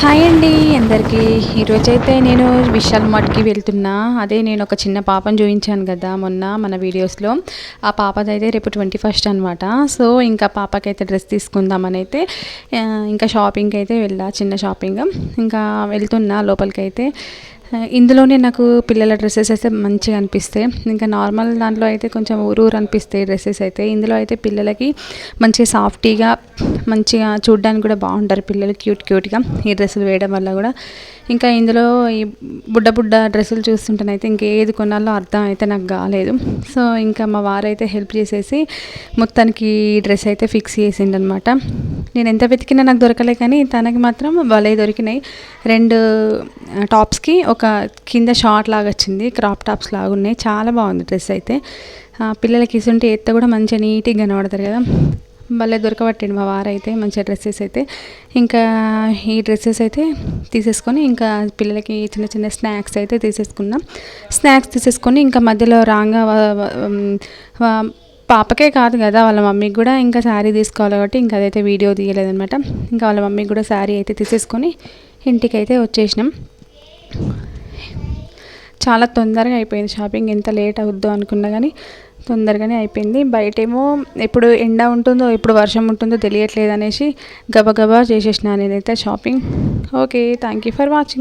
Hi అండి అందరికీ. ఈరోజైతే నేను విశాల్ మార్ట్‌కి వెళ్తున్నా. అదే నేను ఒక చిన్న పాపను చూయించాను కదా మొన్న మన వీడియోస్‌లో. ఆ పాపదైతే రేపు 21 అనమాట. సో, ఇంకా పాపకైతే డ్రెస్ తీసుకుందామనైతే ఇంకా షాపింగ్‌కైతే వెళ్ళా. చిన్న షాపింగ్. ఇంకా వెళ్తున్నా లోపలికైతే. ఇందులోనే నాకు పిల్లల డ్రెస్సెస్ అయితే మంచిగా అనిపిస్తాయి. ఇంకా నార్మల్ దాంట్లో అయితే కొంచెం ఊరూరు అనిపిస్తాయి డ్రెస్సెస్ అయితే. ఇందులో అయితే పిల్లలకి మంచిగా సాఫ్టీగా మంచిగా చూడడానికి కూడా బాగుంటారు పిల్లలు క్యూట్గా ఈ డ్రెస్సులు వేయడం వల్ల కూడా. ఇంకా ఇందులో ఈ బుడ్డ డ్రెస్సులు చూస్తుంటేనైతే ఇంకేది కొనాలో అర్థం అయితే నాకు కాలేదు. సో ఇంకా మా వారైతే హెల్ప్ చేసేసి మొత్తానికి ఈ డ్రెస్ అయితే ఫిక్స్ చేసిండనమాట. నేను ఎంత వెతికినా నాకు దొరకలే, కానీ తనకి మాత్రం భలే దొరికినాయి. 2 టాప్స్కి ఒక కింద షార్ట్ లాగా వచ్చింది, క్రాప్ టాప్స్ లాగా ఉన్నాయి. చాలా బాగుంది డ్రెస్ అయితే. పిల్లలకి ఇసుంటే ఎత్త కూడా మంచిగా నీట్గా కనబడతారు కదా. భలే దొరకబట్టిండు మా వారైతే మంచిగా డ్రెస్సెస్ అయితే. ఇంకా ఈ డ్రెస్సెస్ అయితే తీసేసుకొని ఇంకా పిల్లలకి చిన్న స్నాక్స్ అయితే తీసేసుకున్నాం. స్నాక్స్ తీసేసుకొని ఇంకా మధ్యలో రాగా పాపకే కాదు కదా వాళ్ళ మమ్మీకి కూడా ఇంకా శారీ తీసుకోవాలి కాబట్టి ఇంకా అదైతే వీడియో తీయలేదనమాట. ఇంకా వాళ్ళ మమ్మీకి కూడా శారీ అయితే తీసేసుకొని ఇంటికైతే వచ్చేసినాం. చాలా తొందరగా అయిపోయింది షాపింగ్. ఎంత లేట్ అవుద్దో అనుకున్నా కానీ తొందరగానే అయిపోయింది. బయటేమో ఎప్పుడు ఎండ ఉంటుందో ఎప్పుడు వర్షం ఉంటుందో తెలియట్లేదు అనేసి గబగబా చేసేసిన నేనైతే shopping. Okay, thank you for watching.